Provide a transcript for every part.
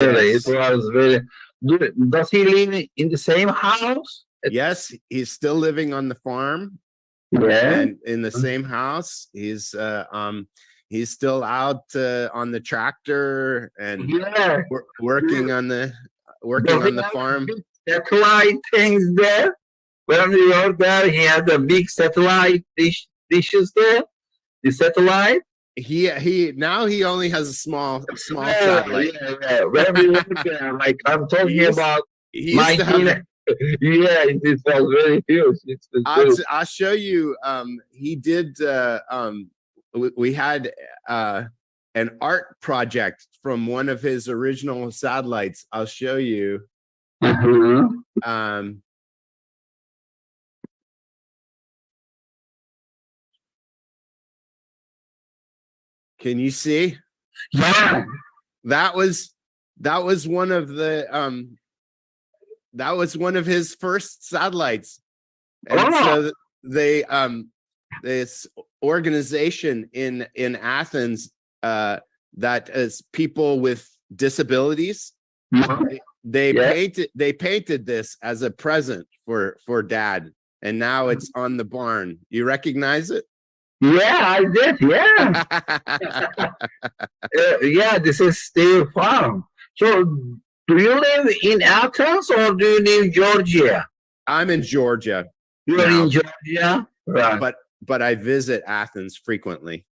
Really, it Yes. was very. Does he live in the same house? Yes, he's still living on the farm Yeah. and in the same house. He's still out on the tractor and Yeah. working on the Does he have farm. big satellite things there? When we were there, he had the big satellite dishes there. The satellite. He now he only has a small Yeah, satellite. yeah. When we were there, like I'm talking about He used to have 19. Yeah, it was very huge. It's good. I'll show you. He did. We had an art project from one of his original satellites. I'll show you. Mhm. Can you see? Yeah. That was one of the that was one of his first satellites. And so they this organization in Athens that is people with disabilities, they painted this as a present for Dad, and now it's on the barn. You recognize it? Yeah, I did. Yeah. Yeah, this is Steve Farm. So, do you live in Athens or do you live in Georgia? I'm in Georgia. You're in Georgia? Right. But I visit Athens frequently.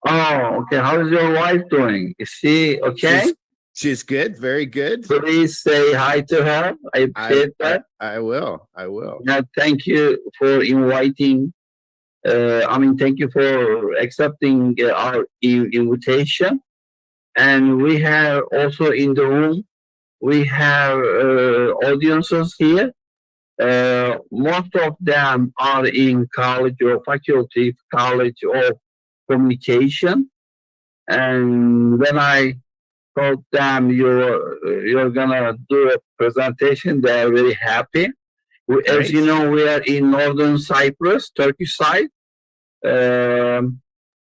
Oh, okay. How is your wife doing? Is she okay? She's good, very good. Please say hi to her. I appreciate that. I will. Yeah, thank you for inviting. Thank you for accepting our invitation. And we have also in the room, we have audiences here. Most of them are in college or faculty, college of communication. And when I told them you're gonna do a presentation, they're very happy. As you know, we are in northern Cyprus, Turkish side. There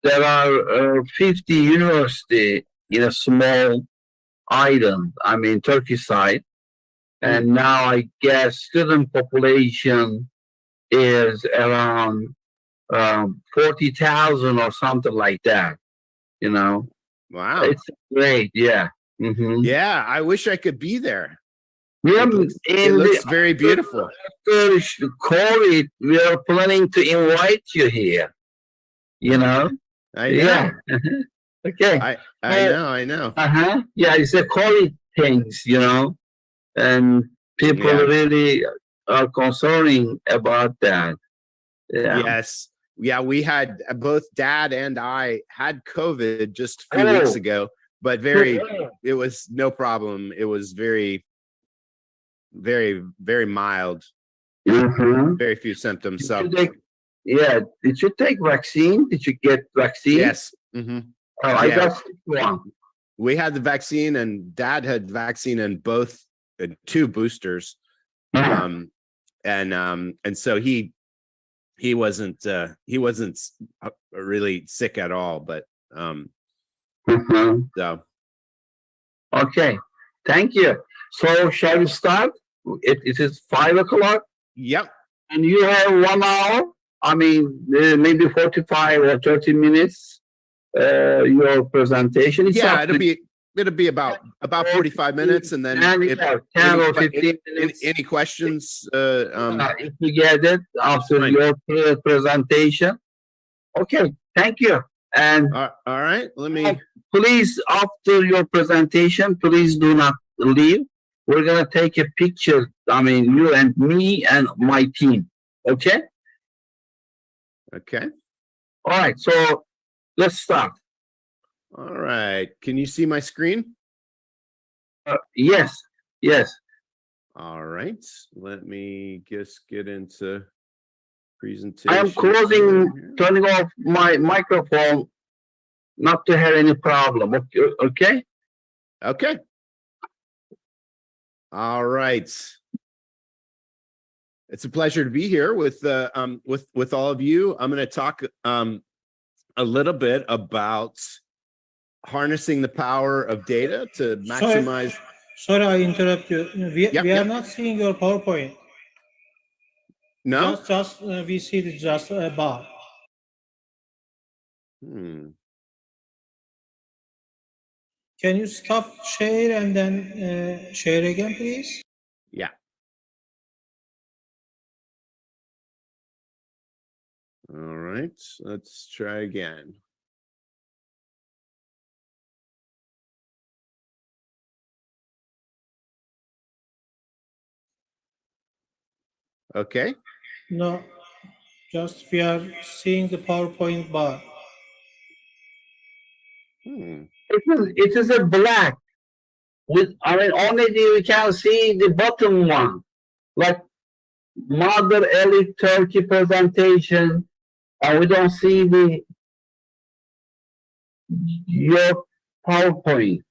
are 50 universities in a small island, Turkish side. And now I guess student population is around 40,000 or something like that. Wow. It's great. Yeah. Yeah, I wish I could be there. Yeah, it looks very beautiful. After COVID, we are planning to invite you here. I know. Yeah. Okay. I know. Yeah, it's a COVID things, and people really are concerning about that. Yeah. Yes. Yeah, we had both Dad and I had COVID just a few weeks ago, but it was no problem. It was very, very, very mild. Very few symptoms. Did you take vaccine? Did you get vaccine? Yes. I got one. We had the vaccine, and Dad had vaccine in both 2 boosters. And so he wasn't really sick at all, but so okay, thank you. So shall we start? It is 5 o'clock. Yep. And you have 1 hour. Maybe 45 or 30 minutes. Your presentation. It'll be about 45 minutes, and then 10 or 15 minutes. Any questions? If you get it after your presentation. Okay, thank you. And all right, let me. Please, after your presentation, please do not leave. We're gonna take a picture. You and me and my team. Okay. Okay. All right. So let's start. All right. Can you see my screen? Yes. All right. Let me just get into presentation. I am turning off my microphone, not to have any problem. Okay. Okay. All right. It's a pleasure to be here with all of you. I'm going to talk a little bit about harnessing the power of data to maximize Sorry, I interrupt you. We Yep, are yep. not seeing your PowerPoint. No. Just we see just a bar. Can you stop share and then share again, please? Yeah. All right. Let's try again. Okay. No, just we are seeing the PowerPoint bar. It is a black with, I mean, only we can see the bottom one, like Mother Elite Turkey presentation, and we don't see your PowerPoint.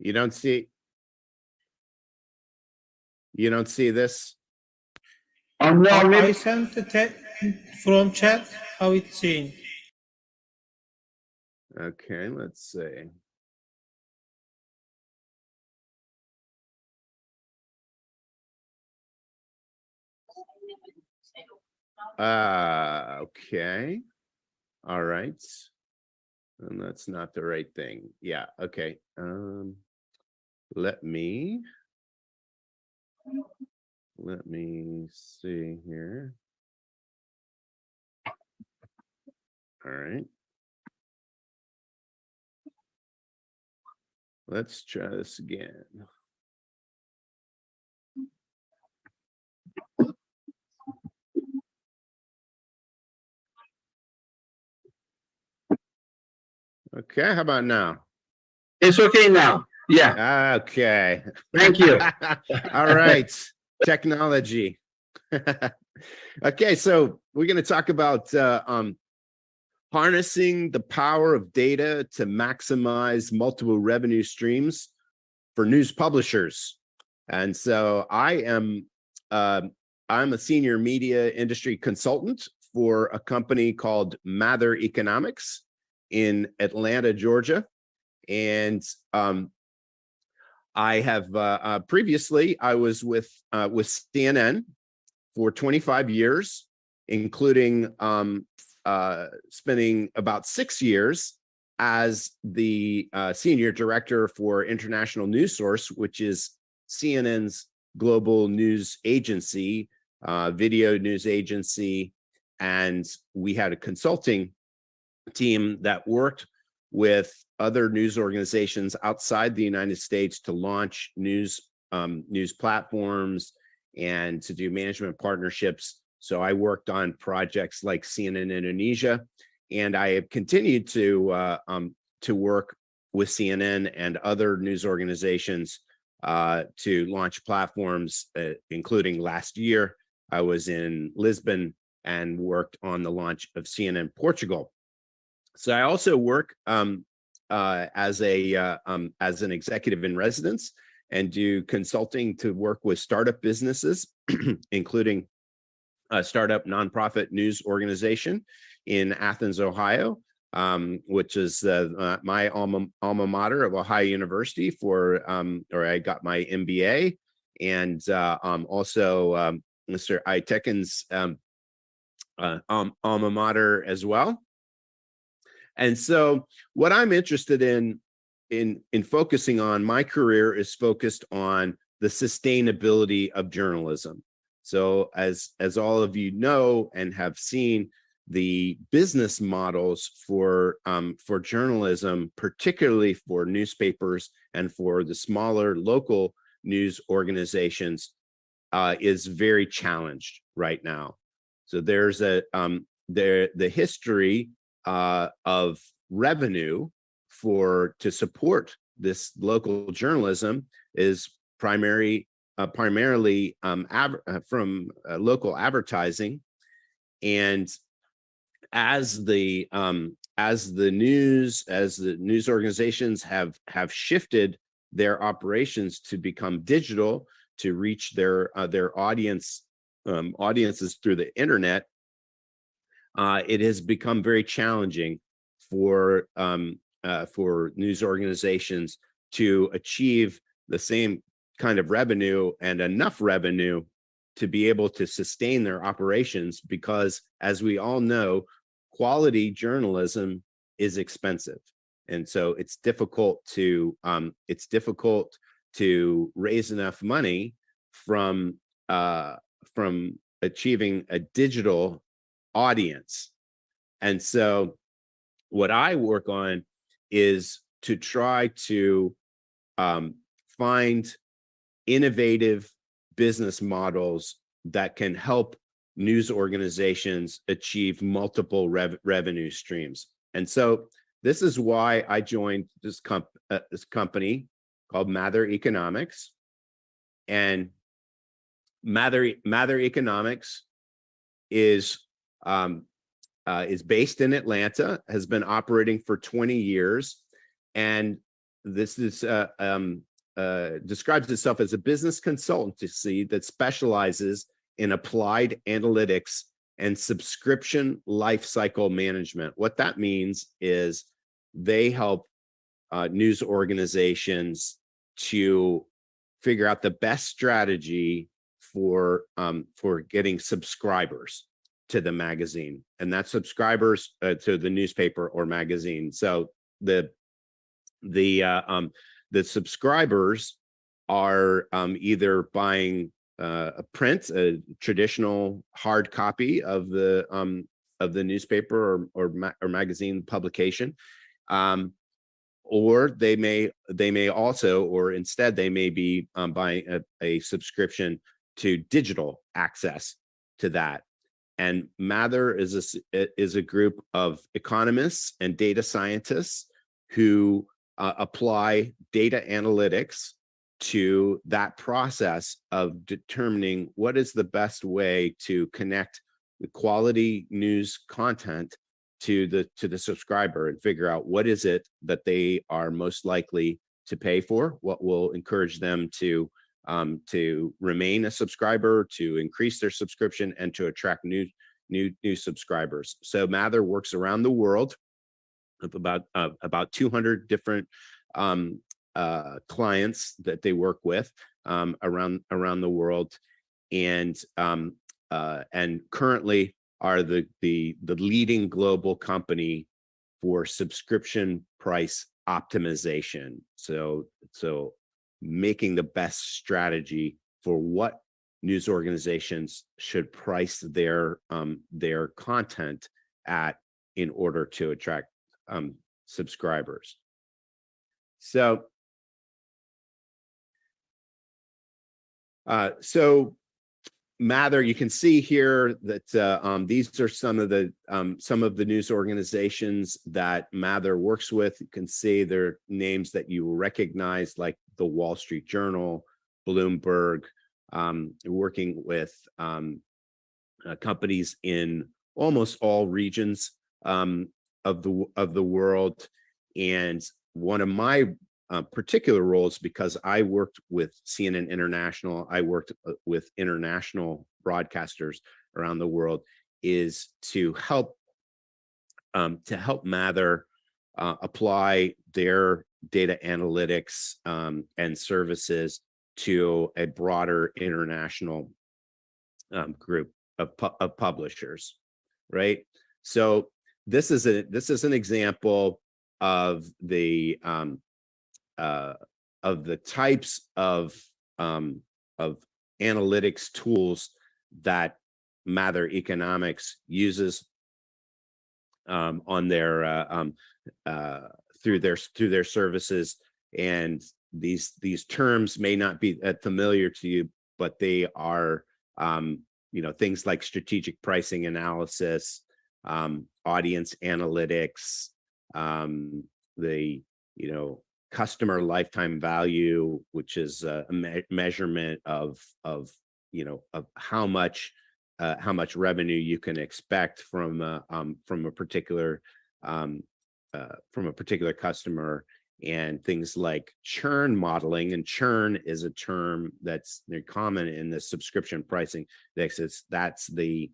You don't see this? No, I maybe sent the text from chat how it's seen. Okay, let's see. Okay. All right. And that's not the right thing. Yeah, okay. Let me see here. All right. Let's try this again. Okay, how about now? it's okay now. Yeah, Okay. thank you. All right. Technology. Okay, so we're going to talk about harnessing the power of data to maximize multiple revenue streams for news publishers. And so I'm a senior media industry consultant for a company called Mather Economics in Atlanta, Georgia. And I have previously I was with CNN for 25 years, including spending about 6 years as the senior director for International News Source, which is CNN's global news agency, video news agency. And we had a consulting team that worked with other news organizations outside the United States to launch news platforms and to do management partnerships. So I worked on projects like CNN Indonesia, and I have continued to work with CNN and other news organizations to launch platforms, including last year, I was in Lisbon and worked on the launch of CNN Portugal. So I also work as an executive in residence and do consulting to work with startup businesses, including a startup nonprofit news organization in Athens, Ohio, which is my alma mater of Ohio University for, or I got my MBA, and also Mr. Itekin's alma mater as well. And so what I'm interested in focusing on, my career is focused on the sustainability of journalism. So as all of you know and have seen, the business models for journalism, particularly for newspapers and for the smaller local news organizations, is very challenged right now. So there's the history of revenue to support this local journalism is primarily from local advertising. And as the news organizations have shifted their operations to become digital, to reach their audiences through the internet, it has become very challenging for news organizations to achieve the same kind of revenue and enough revenue to be able to sustain their operations, because as we all know, quality journalism is expensive. And so it's difficult to raise enough money from achieving a digital audience. And so what I work on is to try to find innovative business models that can help news organizations achieve multiple revenue streams. And so this is why I joined this company called Mather Economics. And Mather Economics is based in Atlanta, has been operating for 20 years, and this is describes itself as a business consultancy that specializes in applied analytics and subscription lifecycle management. What that means is they help news organizations to figure out the best strategy for getting subscribers to the magazine, and that's subscribers to the newspaper or magazine. So the subscribers are either buying a traditional hard copy of the newspaper or magazine publication, or they may also, or instead they may be buying a subscription to digital access to that. And Mather is a group of economists and data scientists who apply data analytics to that process of determining what is the best way to connect the quality news content to the subscriber, and figure out what is it that they are most likely to pay for, what will encourage them to remain a subscriber, to increase their subscription, and to attract new subscribers. So Mather works around the world with about 200 different clients that they work with around the world, and currently are the leading global company for subscription price optimization. So making the best strategy for what news organizations should price their content at in order to attract subscribers. So Mather, you can see here that these are some of the news organizations that Mather works with. You can see their names that you recognize, like the Wall Street Journal, Bloomberg, working with companies in almost all regions of the world. And one of my particular roles, because I worked with CNN International, I worked with international broadcasters around the world, is to help Mather apply their data analytics and services to a broader international group of publishers, right? So this is an example of the types of analytics tools that Mather Economics uses on their through their services. And these terms may not be familiar to you, but they are things like strategic pricing analysis, audience analytics, customer lifetime value, which is a measurement of how much revenue you can expect from a particular customer, and things like churn modeling. And churn is a term that's very common in the subscription pricing. That's the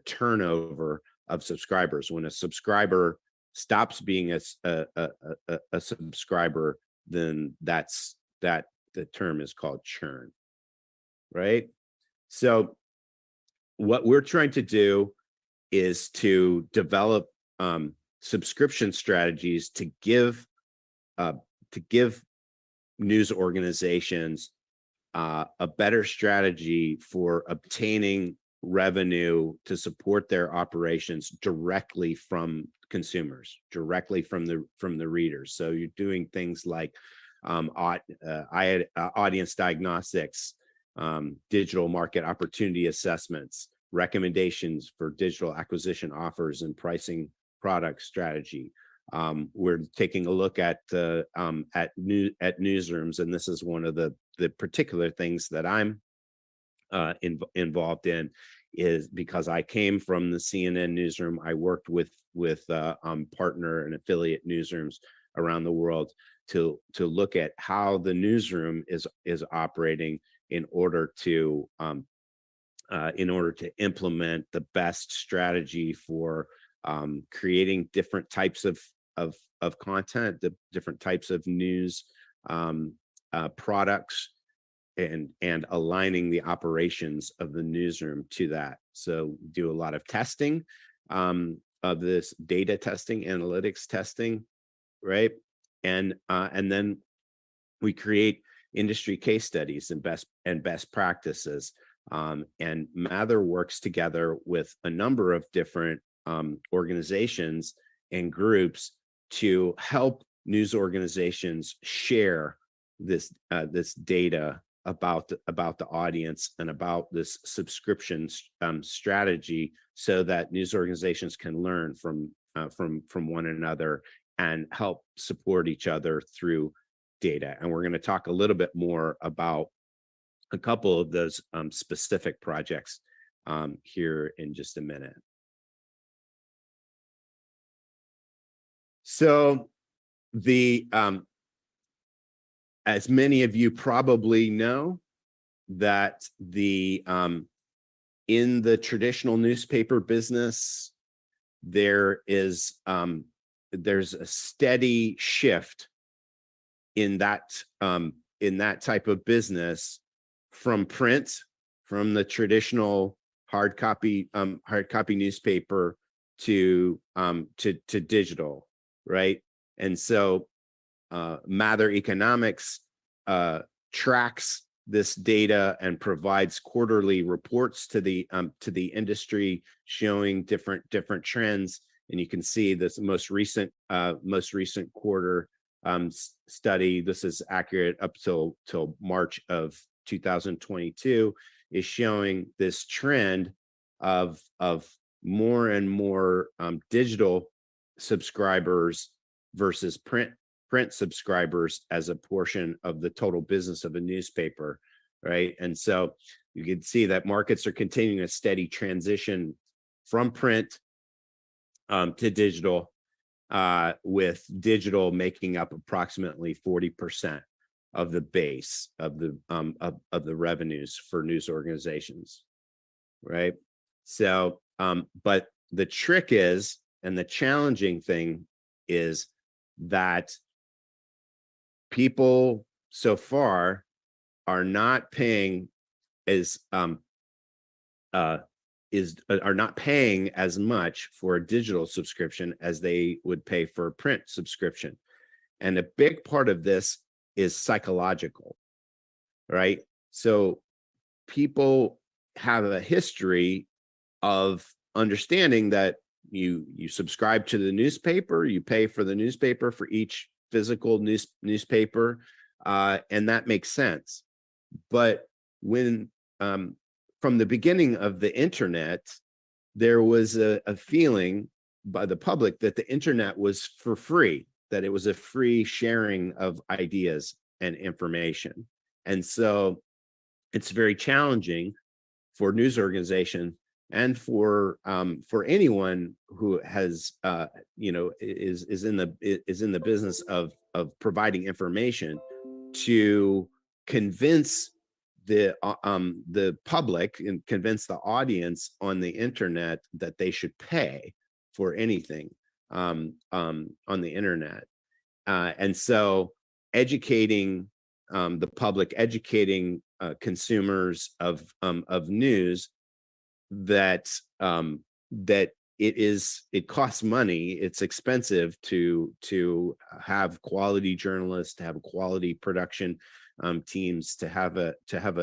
turnover of subscribers. When a subscriber stops being a subscriber, then the term is called churn, right? So what we're trying to do is to develop subscription strategies to give news organizations a better strategy for obtaining revenue to support their operations directly from consumers, directly from the readers. So you're doing things like audience diagnostics, digital market opportunity assessments, recommendations for digital acquisition offers and pricing product strategy. We're taking a look at newsrooms, and this is one of the particular things that I'm involved in, is because I came from the CNN newsroom. I worked with partner and affiliate newsrooms around the world to look at how the newsroom is operating in order to implement the best strategy for creating different types of content, the different types of news products, and aligning the operations of the newsroom to that. So do a lot of testing of this, data testing, analytics testing, right? And then we create industry case studies and best practices. And Mather works together with a number of different organizations and groups to help news organizations share this data about the audience and about this subscription strategy, so that news organizations can learn from one another and help support each other through data. And we're going to talk a little bit more about a couple of those specific projects here in just a minute. So as many of you probably know, that in the traditional newspaper business, there's a steady shift in that type of business from print, from the traditional hard copy newspaper to digital, right? And so Mather Economics tracks this data and provides quarterly reports to the industry, showing different trends. And you can see this most recent quarter study. This is accurate up till March of 2022, is showing this trend of more and more digital subscribers versus print subscribers as a portion of the total business of a newspaper, right? And so you can see that markets are continuing a steady transition from print to digital, with digital making up approximately 40% of the base of the revenues for news organizations, right? So, but the trick is, and the challenging thing is, that people so far are not paying as much for a digital subscription as they would pay for a print subscription. And a big part of this is psychological, right? So people have a history of understanding that you subscribe to the newspaper, you pay for the newspaper for each physical newspaper, and that makes sense. But when from the beginning of the internet, there was a feeling by the public that the internet was for free, that it was a free sharing of ideas and information. And so it's very challenging for news organization and for anyone who has is in the business of providing information, to convince the public and convince the audience on the internet that they should pay for anything. on the internet. And so educating the public, educating consumers of news that that it costs money, it's expensive to have quality journalists, to have quality production teams, to have a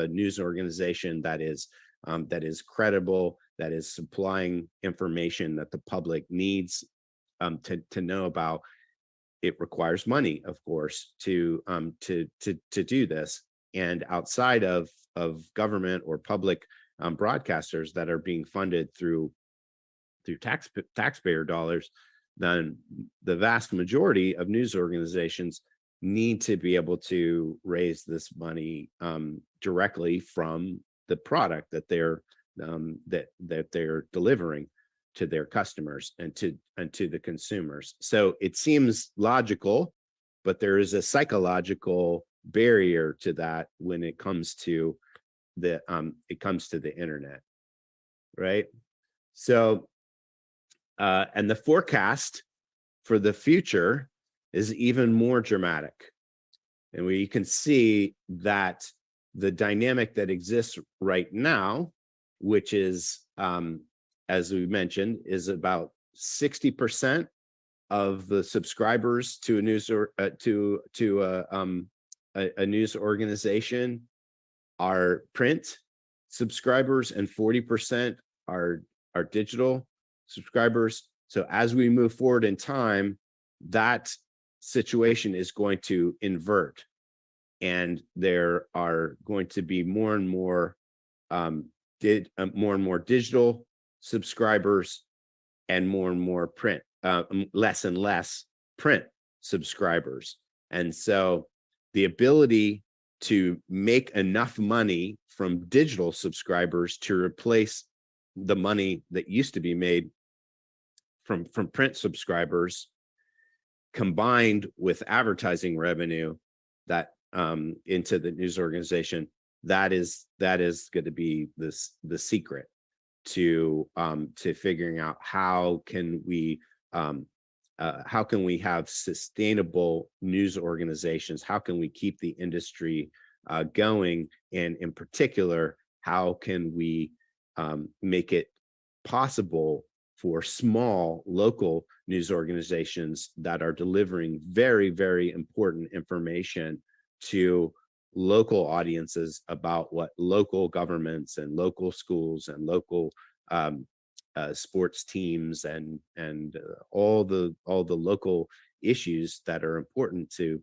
news organization that is credible, that is supplying information that the public needs to know about. It requires money, of course, to do this. And outside of government or public broadcasters that are being funded through taxpayer dollars, then the vast majority of news organizations need to be able to raise this money directly from the product that they're delivering to their customers and to the consumers. So it seems logical, but there is a psychological barrier to that when it comes to the internet, right? So and the forecast for the future is even more dramatic. And we can see that the dynamic that exists right now, which is, as we mentioned, is about 60% of the subscribers to a news or a news organization are print subscribers, and 40% are digital subscribers. So as we move forward in time, that situation is going to invert, and there are going to be more and more digital subscribers and more print, less and less print subscribers. And so the ability to make enough money from digital subscribers to replace the money that used to be made from print subscribers, combined with advertising revenue that into the news organization, that is going to be the secret to figuring out how can we have sustainable news organizations, how can we keep the industry going, and in particular, how can we make it possible for small local news organizations that are delivering very, very important information to local audiences about what local governments and local schools and local sports teams and all the local issues that are important to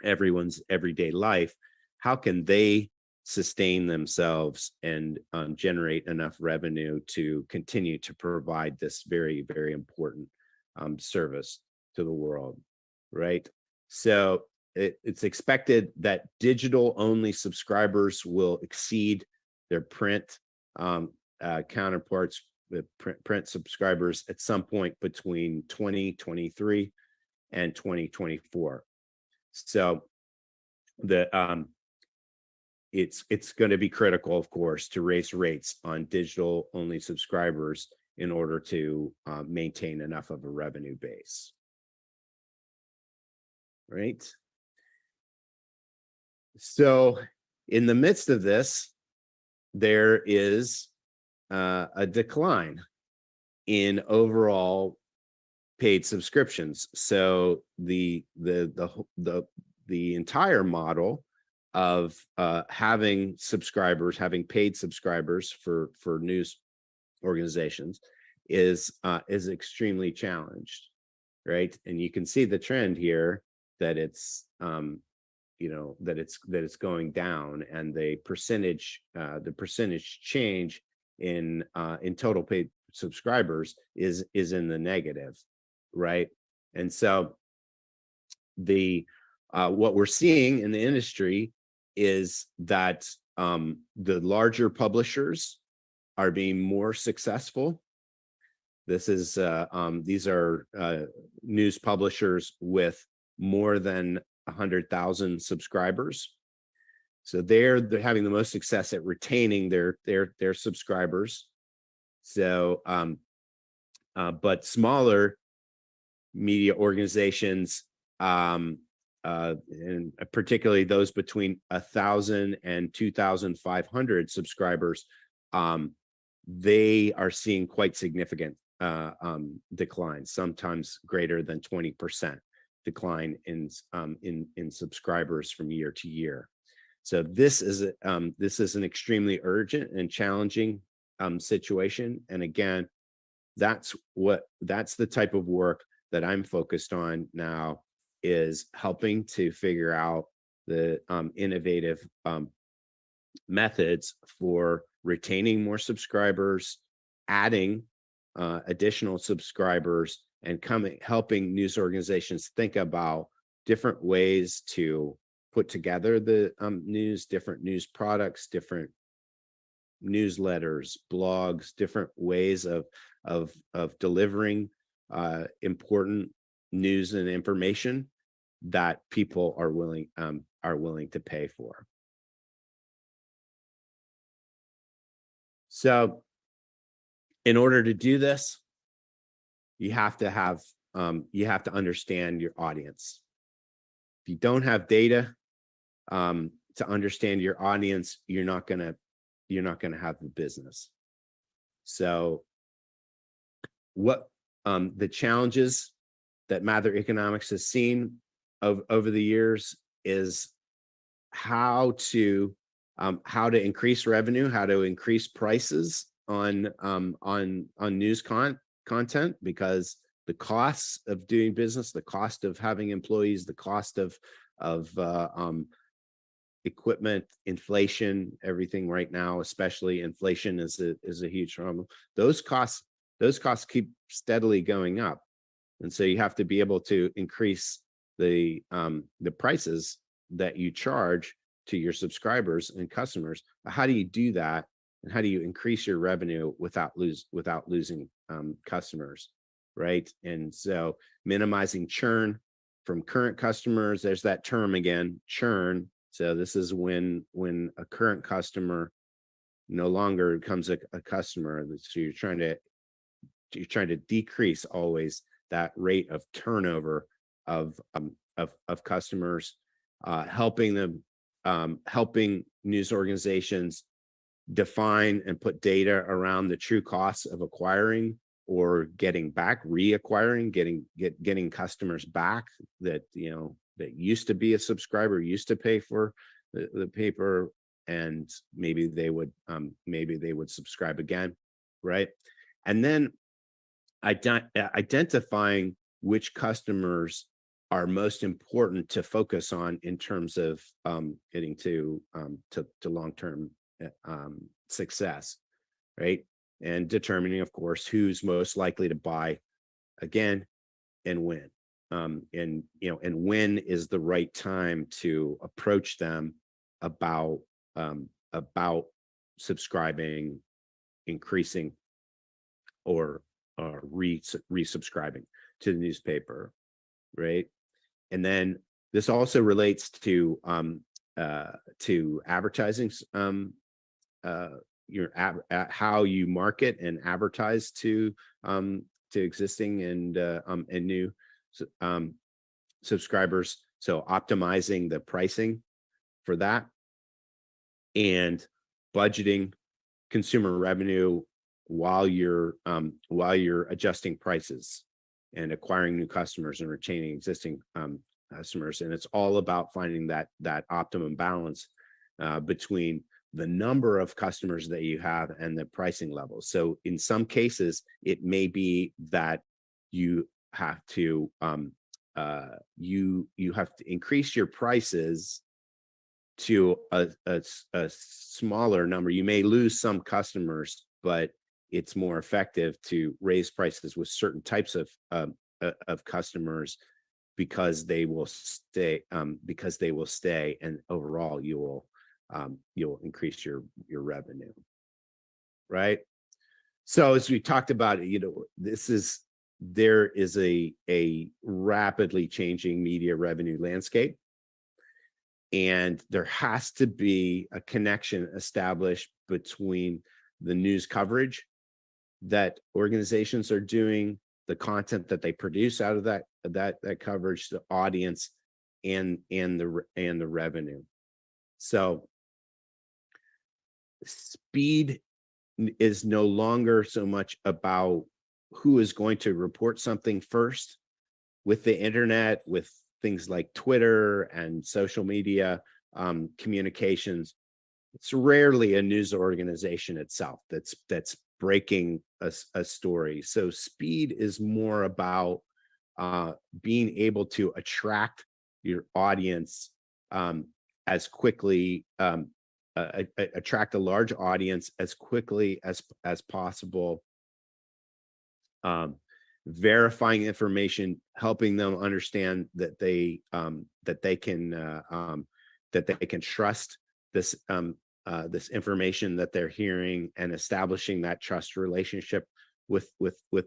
everyone's everyday life. How can they sustain themselves and generate enough revenue to continue to provide this very, very important service to the world, right? So it's expected that digital only subscribers will exceed their print counterparts, the print subscribers, at some point between 2023 and 2024. So it's going to be critical, of course, to raise rates on digital only subscribers in order to maintain enough of a revenue base, right? So in the midst of this, there is a decline in overall paid subscriptions. So the entire model of having paid subscribers for news organizations is extremely challenged, right? And you can see the trend here that it's that it's going down, and the percentage change in total paid subscribers is in the negative, right? And so what we're seeing in the industry is that the larger publishers are being more successful. These are news publishers with more than 100,000 subscribers. So they're having the most success at retaining their subscribers. So but smaller media organizations, and particularly those between 1,000 and 2,500 subscribers, they are seeing quite significant declines, sometimes greater than 20% decline in subscribers from year to year. So this is an extremely urgent and challenging situation. And again, that's the type of work that I'm focused on now, is helping to figure out the innovative methods for retaining more subscribers, adding additional subscribers, and helping news organizations think about different ways to put together the news, different news products, different newsletters, blogs, different ways of delivering important news and information that people are willing to pay for. So in order to do this, you have to understand your audience. If you don't have data to understand your audience, you're not gonna have the business. So what the challenges that Mather Economics has seen over the years is how to increase revenue, how to increase prices on news content, because the costs of doing business, the cost of having employees, the cost of equipment, inflation, everything right now, especially inflation is a huge problem. Those costs keep steadily going up. And so you have to be able to increase the prices that you charge to your subscribers and customers. How do you do that? And how do you increase your revenue without losing customers, right? And so minimizing churn from current customers, there's that term again, churn. So this is when a current customer no longer becomes a customer. So you're trying to decrease always that rate of turnover of customers, helping news organizations define and put data around the true costs of acquiring or getting back, reacquiring, getting customers back that that used to be a subscriber, used to pay for the paper, and maybe they would subscribe again, right? And then identifying which customers are most important to focus on in terms of getting to long-term success, right? And determining, of course, who's most likely to buy again and when. And when is the right time to approach them about subscribing, increasing, or resubscribing to the newspaper, right? And then this also relates to advertising, how you market and advertise to existing and new subscribers. So optimizing the pricing for that, and budgeting consumer revenue while you're adjusting prices and acquiring new customers and retaining existing customers. And it's all about finding that optimum balance between the number of customers that you have and the pricing levels. So in some cases, it may be that you have to increase your prices to a smaller number. You may lose some customers, but it's more effective to raise prices with certain types of customers because they will stay. And overall, you'll increase your revenue, right? So as we talked about, there is a rapidly changing media revenue landscape, and there has to be a connection established between the news coverage that organizations are doing, the content that they produce out of that coverage, the audience, and the revenue. So speed is no longer so much about who is going to report something first. With the internet, with things like Twitter and social media communications, it's rarely a news organization itself that's breaking a story. So speed is more about being able to attract your audience as quickly, attract a large audience as quickly as possible, verifying information, helping them understand that they can trust this this information that they're hearing, and establishing that trust relationship with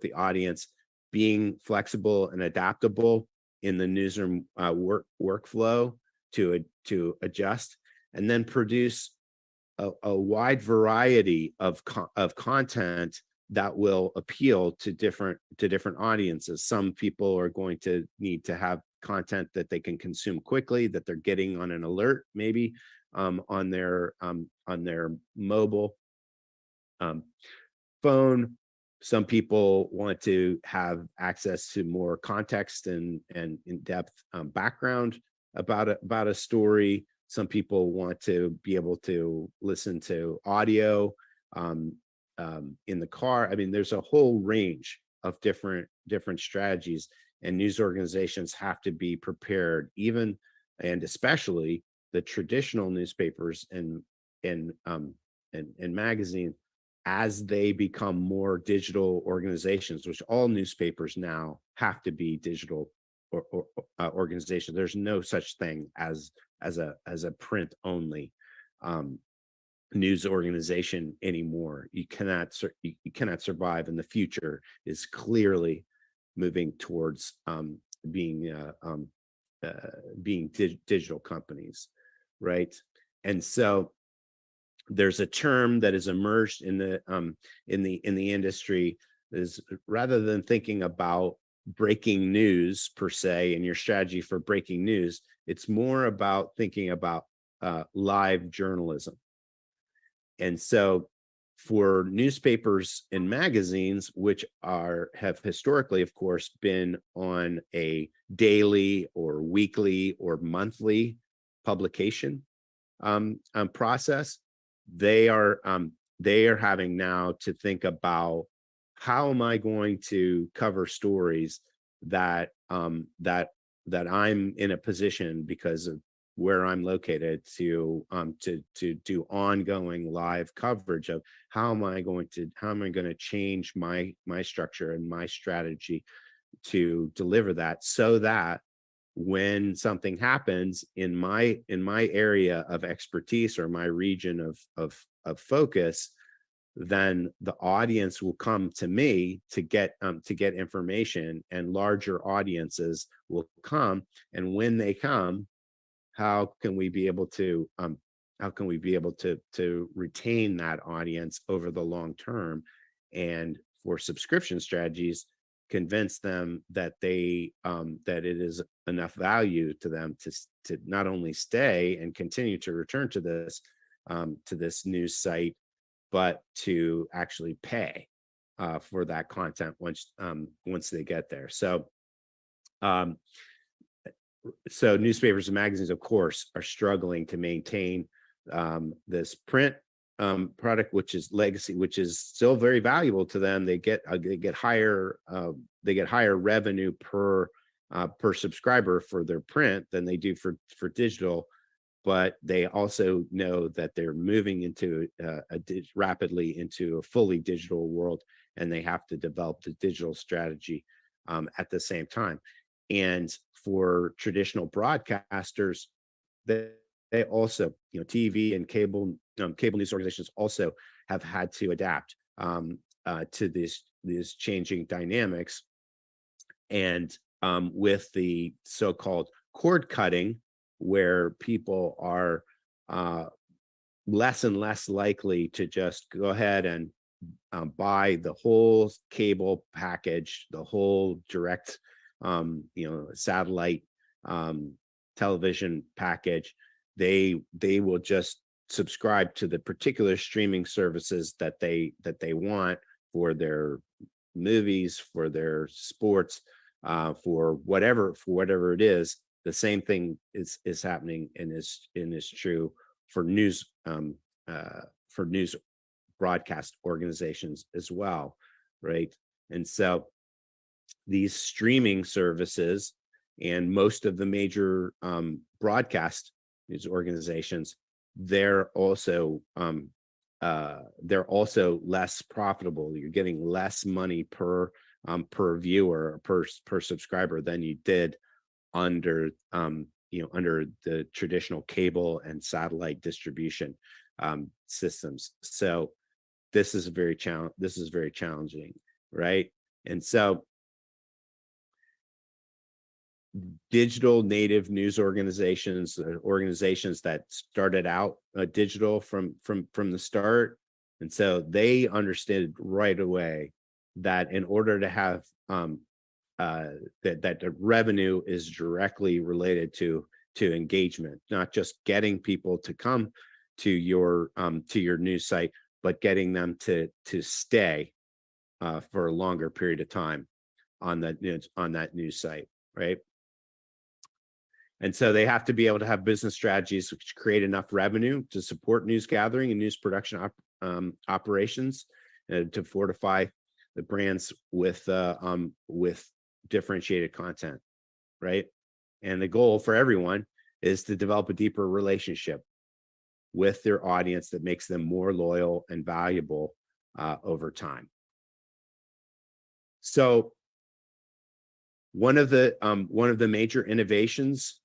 the audience, being flexible and adaptable in the newsroom workflow to adjust, and then produce a wide variety of content that will appeal to different audiences. Some people are going to need to have content that they can consume quickly, that they're getting on an alert, maybe on their mobile phone. Some people want to have access to more context and in-depth background about a story. Some people want to be able to listen to audio in the car. I mean, there's a whole range of different strategies, and news organizations have to be prepared, even and especially the traditional newspapers and magazines, as they become more digital organizations, which all newspapers now have to be digital organizations. There's no such thing as a print only news organization anymore. You cannot survive, and the future is clearly moving towards being digital companies, right? And so there's a term that has emerged in the industry, is rather than thinking about breaking news per se and your strategy for breaking news, it's more about thinking about live journalism. And so for newspapers and magazines, which have historically, of course, been on a daily or weekly or monthly publication process, they are having now to think about, how am I going to cover stories that I'm in a position, because of where I'm located, to do ongoing live coverage of, how am I going to change my structure and my strategy to deliver that, so that when something happens in my area of expertise or my region of focus, then the audience will come to me to get information, and larger audiences will come. And when they come, how can we be able to retain that audience over the long term? And for subscription strategies, convince them that that it is enough value to them to not only stay and continue to return to this news site, but to actually pay for that content once they get there. So newspapers and magazines, of course, are struggling to maintain this print product, which is legacy, which is still very valuable to them. They get higher revenue per subscriber for their print than they do for digital, but they also know that they're moving into rapidly into a fully digital world, and they have to develop the digital strategy at the same time. And for traditional broadcasters, they also, TV and cable news organizations also have had to adapt to these changing dynamics. And with the so-called cord cutting, where people are less and less likely to just go ahead and buy the whole cable package, the whole direct, satellite television package. They will just subscribe to the particular streaming services that they want for their movies, for their sports, for whatever it is. The same thing is happening and is true for news broadcast organizations as well, right? And so these streaming services and most of the major broadcast news organizations, they're also less profitable. You're getting less money per viewer, per subscriber than you did under under the traditional cable and satellite distribution systems. So this is very challenging, right? And so digital native news organizations that started out digital from the start, and so they understood right away that in order to have that the revenue is directly related to engagement, not just getting people to come to your news site, but getting them to stay for a longer period of time on that news site, right? And so they have to be able to have business strategies which create enough revenue to support news gathering and news production operations, to fortify the brands with differentiated content, right? And the goal for everyone is to develop a deeper relationship with their audience that makes them more loyal and valuable over time. So one of the major innovations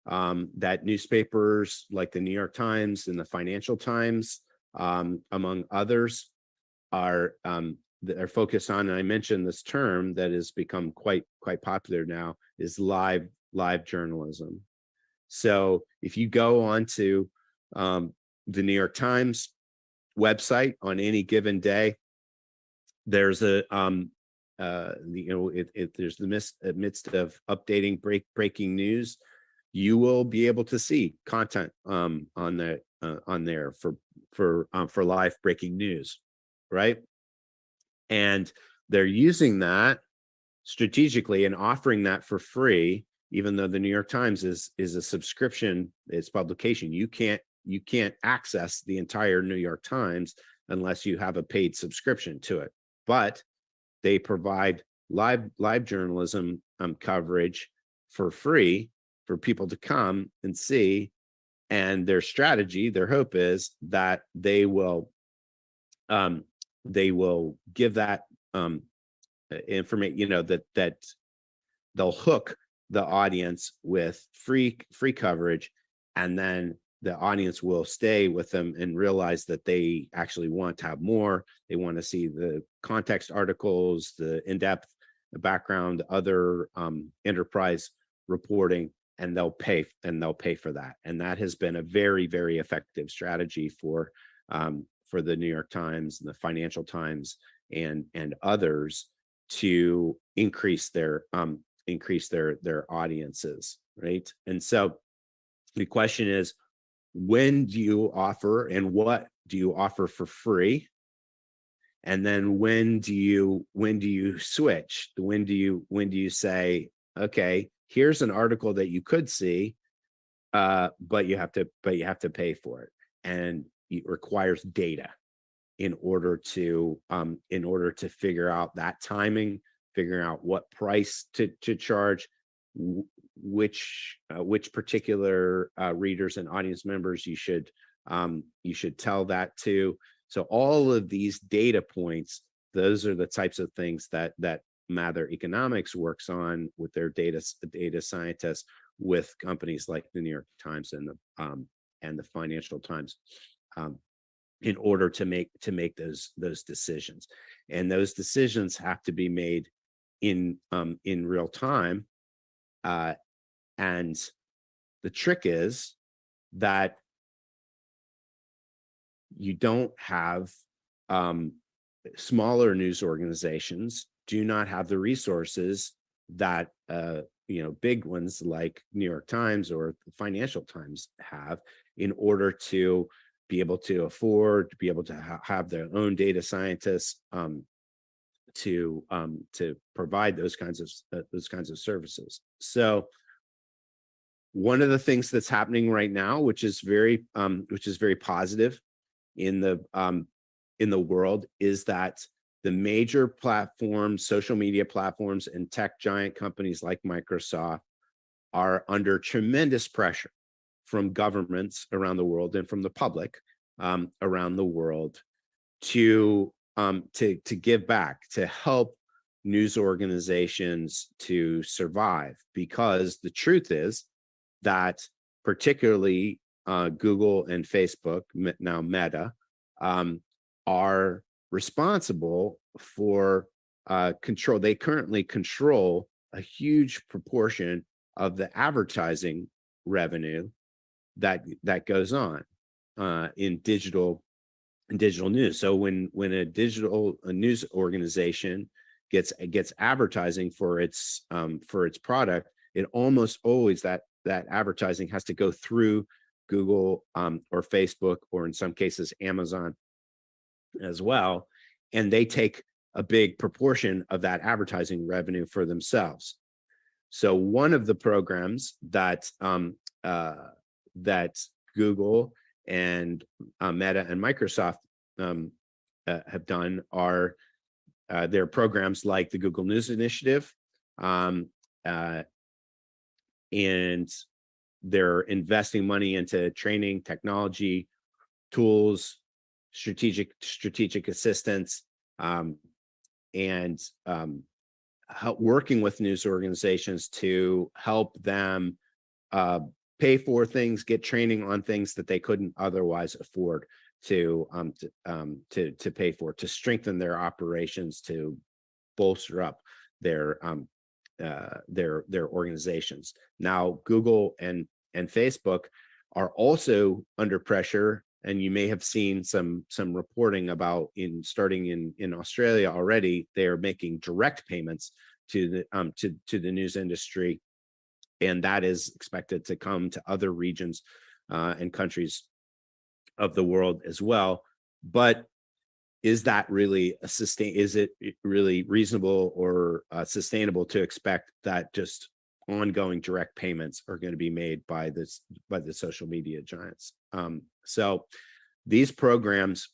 that newspapers like the New York Times and the Financial Times, among others, are focused on, and I mentioned this term that has become quite popular now, is live journalism. So if you go onto the New York Times website on any given day, there's a there's the midst of updating breaking news, you will be able to see content on there for live breaking news, right? And they're using that strategically and offering that for free, even though the New York Times is a subscription, it's publication. You can't access the entire New York Times unless you have a paid subscription to it. But they provide live journalism coverage for free for people to come and see. And their strategy, their hope is that they will give that information, that they'll hook the audience with free coverage, and then the audience will stay with them and realize that they actually want to have more. They want to see the context articles, the in-depth background, other enterprise reporting, and they'll pay for that. And that has been a very, very effective strategy for the New York Times and the Financial Times and others to increase their audiences, right? And so the question is, when do you offer and what do you offer for free? And then when do you switch? When do you say, okay, here's an article that you could see, but you have to pay for it, and it requires data in order to figure out that timing, figuring out what price to charge, which particular readers and audience members you should tell that to. So all of these data points, those are the types of things that Mather Economics works on with their data scientists, with companies like the New York Times and the Financial Times, in order to make those decisions. And those decisions have to be made in real time. And the trick is that you don't have smaller news organizations do not have the resources that big ones like New York Times or the Financial Times have, in order to be able to afford to be able to have their own data scientists to provide those kinds of services. So one of the things that's happening right now, which is very positive in the world, is that the major platforms, social media platforms, and tech giant companies like Microsoft are under tremendous pressure from governments around the world and from the public around the world to give back, to help news organizations to survive. Because the truth is that particularly Google and Facebook, now Meta, are responsible for control. They currently control a huge proportion of the advertising revenue that goes on in digital news. So when a news organization gets advertising for its product, it almost always that advertising has to go through Google or Facebook, or in some cases Amazon as well, and they take a big proportion of that advertising revenue for themselves. So one of the programs that Google and Meta and Microsoft have done are their programs like the Google News Initiative, and they're investing money into training, technology, tools, strategic assistance, and working with news organizations to help them pay for things, get training on things that they couldn't otherwise afford to pay for, to strengthen their operations, to bolster up their organizations. Now, Google and Facebook are also under pressure, and you may have seen some reporting about starting in Australia already. They are making direct payments to the news industry, and that is expected to come to other regions and countries of the world as well. But is that really is it really reasonable or sustainable to expect that just ongoing direct payments are going to be made by the social media giants? So these programs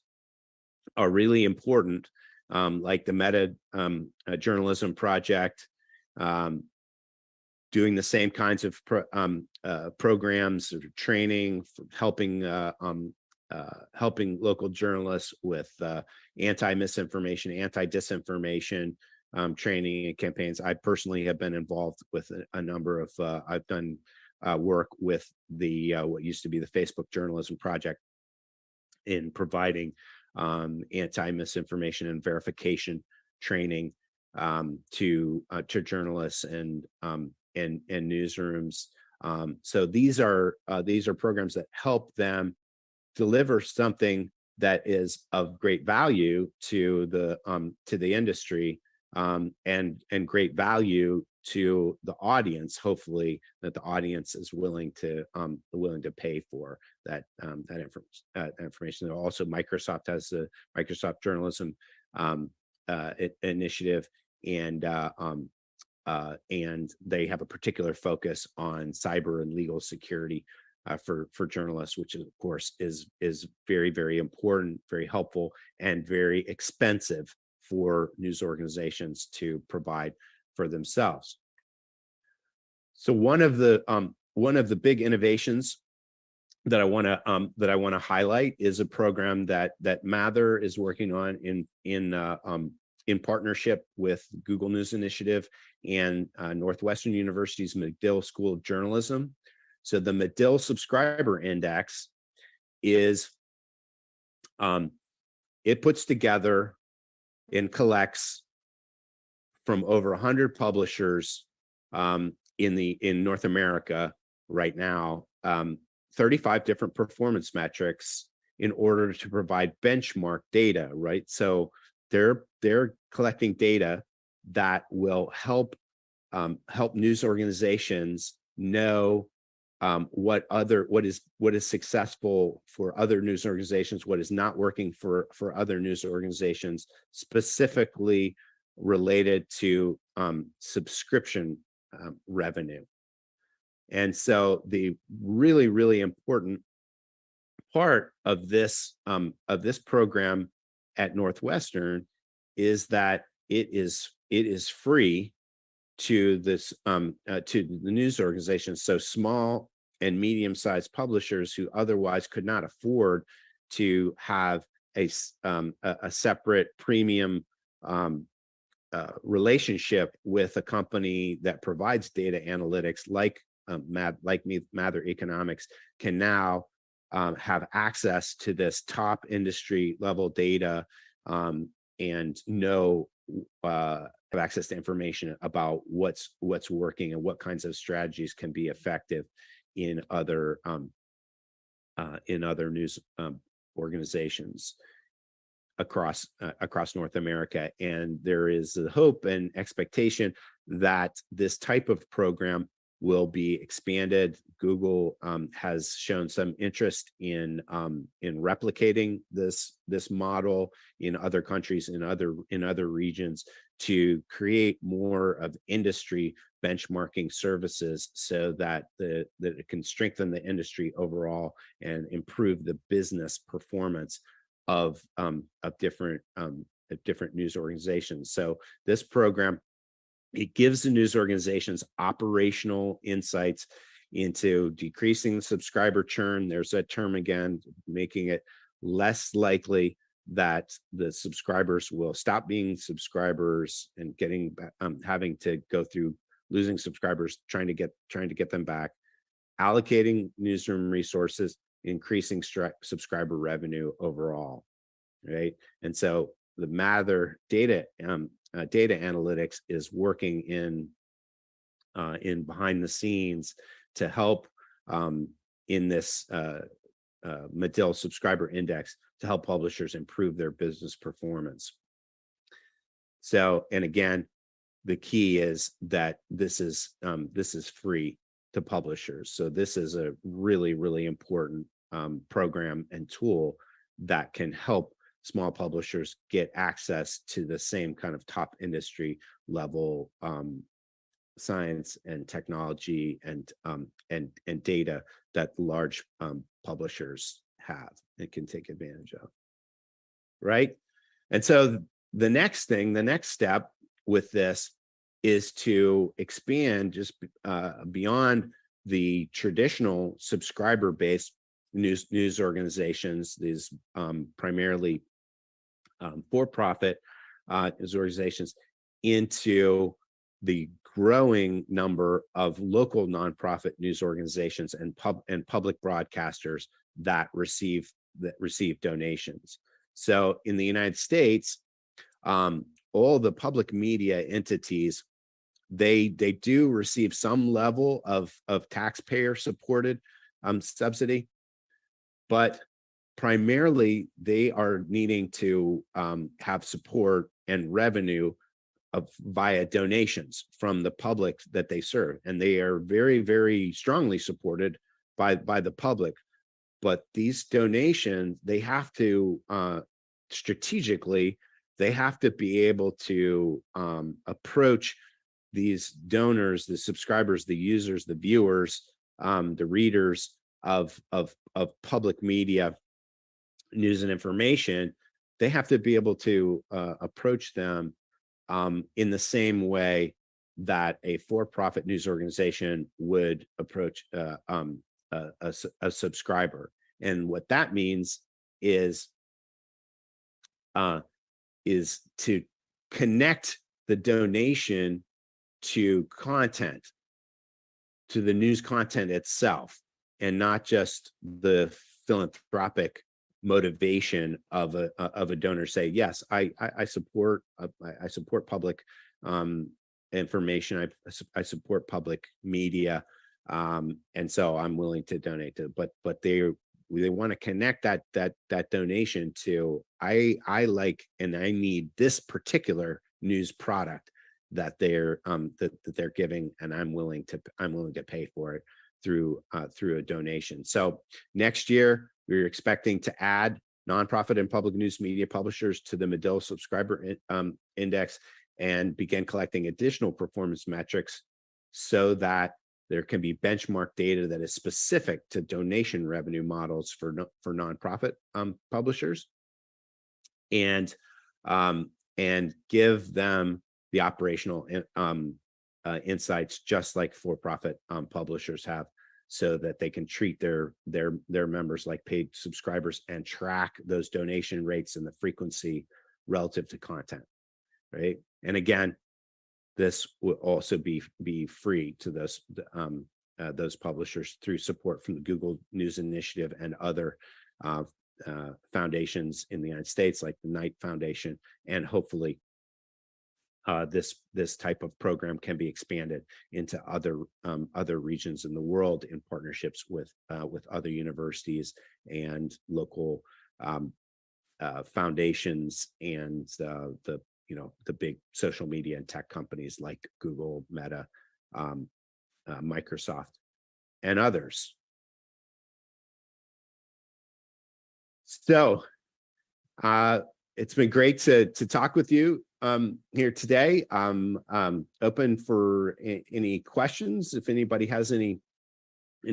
are really important, like the Meta Journalism Project, doing the same kinds of programs of training, helping local journalists with anti-misinformation, anti-disinformation training and campaigns. I personally have been involved with a number of, I've done work with the what used to be the Facebook Journalism Project in providing anti-misinformation and verification training to journalists and newsrooms. So these are programs that help them deliver something that is of great value to the industry, and great value to the audience. Hopefully, that the audience is willing to pay for that information. Also, Microsoft has the Microsoft Journalism Initiative, and they have a particular focus on cyber and legal security for journalists, which of course is very, very important, very helpful, and very expensive for news organizations to provide for themselves. So one of the big innovations that I want to highlight is a program that Mather is working on in partnership with Google News Initiative and Northwestern University's Medill School of Journalism. So the Medill Subscriber Index is, it puts together and collects from over 100 publishers in North America right now, 35 different performance metrics in order to provide benchmark data, right? So they're collecting data that will help news organizations know what is successful for other news organizations, what is not working for other news organizations, specifically related to subscription revenue. And so the really important part of this program at Northwestern is that it is free to this to the news organizations. So small and medium-sized publishers who otherwise could not afford to have a separate premium relationship with a company that provides data analytics like Mather Economics can now have access to this top industry level data and know have access to information about what's working and what kinds of strategies can be effective in other news organizations across North America. And there is a hope and expectation that this type of program will be expanded. Google has shown some interest in replicating this model in other countries, in other regions, to create more of industry benchmarking services, so that that it can strengthen the industry overall and improve the business performance of different news organizations. So this program, it gives the news organizations operational insights into decreasing subscriber churn. There's that term again, making it less likely that the subscribers will stop being subscribers and having to go through losing subscribers, trying to get them back, allocating newsroom resources, increasing subscriber revenue overall, right? And so the Mather data analytics is working in behind the scenes to help in this Medill subscriber index to help publishers improve their business performance. So, and again, the key is that this is free to publishers. So this is a really important program and tool that can help small publishers get access to the same kind of top industry level science and technology and data that large publishers have and can take advantage of, right? And so the next step with this is to expand just beyond the traditional subscriber-based news organizations, these primarily for-profit news organizations, into the growing number of local nonprofit news organizations and public broadcasters that receive donations. So in the United States, all the public media entities, they do receive some level of taxpayer supported subsidy, but primarily they are needing to have support and revenue via donations from the public that they serve, and they are very strongly supported by the public. But these donations, they have to strategically, they have to be able to approach these donors, the subscribers, the users, the viewers, the readers of public media news and information. They have to be able to approach them in the same way that a for-profit news organization would approach a subscriber. And what that means is to connect the donation to content, to the news content itself, and not just the philanthropic motivation of a donor. Say, yes, I support public information, I support public media, and so I'm willing to donate to. But they want to connect that donation to, I like, and I need this particular news product that they're that they're giving, and I'm willing to pay for it through a donation. So next year we're expecting to add nonprofit and public news media publishers to the Medill subscriber index and begin collecting additional performance metrics so that there can be benchmark data that is specific to donation revenue models for nonprofit publishers, and give them the operational insights just like for-profit publishers have, so that they can treat their members like paid subscribers and track those donation rates and the frequency relative to content, right? And again, this will also be free to those publishers through support from the Google News Initiative and other foundations in the United States, like the Knight Foundation, and hopefully this type of program can be expanded into other regions in the world in partnerships with other universities and local foundations and the big social media and tech companies like Google, Meta, Microsoft, and others. So it's been great to talk with you here today. I'm open for any questions. If anybody has any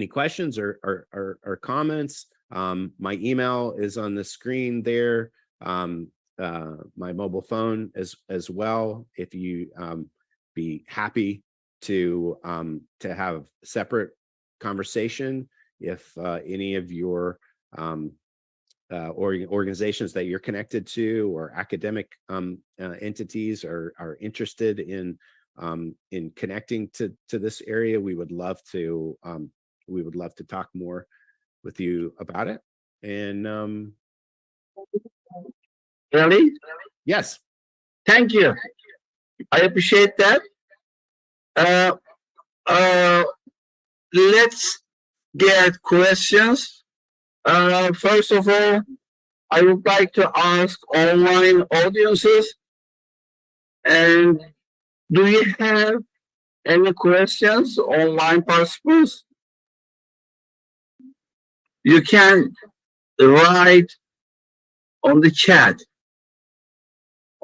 questions or comments, my email is on the screen there. My mobile phone as well. If you be happy to have a separate conversation, if any of your organizations that you're connected to or academic entities are interested in connecting to this area, we would love to talk more with you about it. And Really? yes, Thank you. I appreciate that. Let's get questions. First of all, I would like to ask online audiences, and do you have any questions, online participants? You can write on the chat.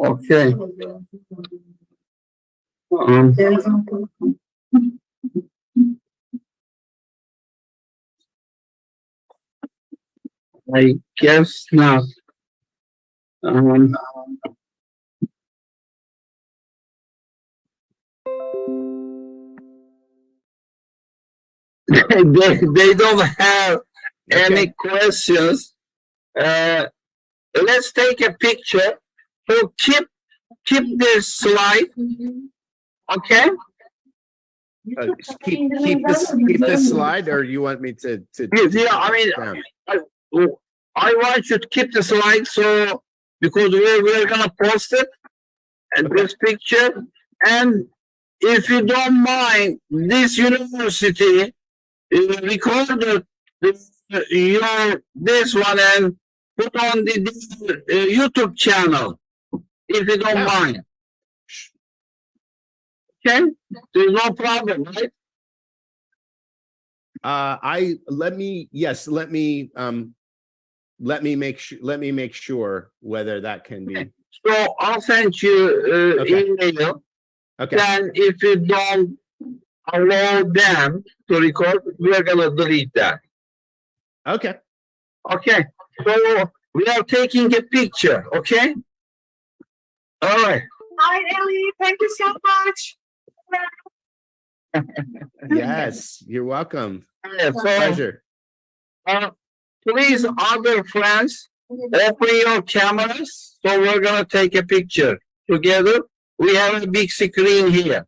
Okay. I guess not. They don't have any questions. Let's take a picture. So keep this slide. Okay. Keep this slide, or you want me to Yeah, I mean, I want you to keep the slide, so because we're gonna post it and this picture. And if you don't mind, this university recorded this one and put on the YouTube channel, if you don't mind. Okay, there's no problem, right? Let me make sure whether that can be. So I'll send you email. Okay. Then if you don't allow them to record, we are gonna delete that. Okay. Okay. So we are taking a picture. Okay. All right. Hi, Ellie. Thank you so much. Yes, you're welcome. Yeah, Pleasure. Please, other friends, open your cameras. So we're gonna take a picture together. We have a big screen here.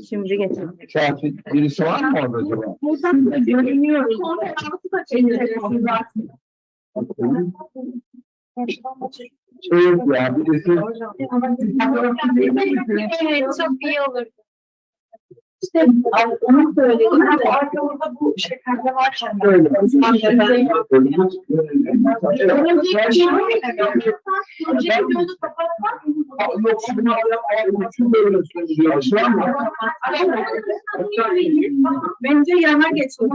Şimdi geçelim. Birisi var mı orada acaba? Ya birisi. Evet, çok iyi olur. İşte onu söyledim. Arkamızda bu şekerde varken böyle. Bence yana geçiyor.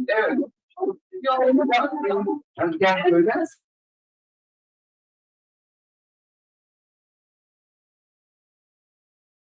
Evet. Gel böyle.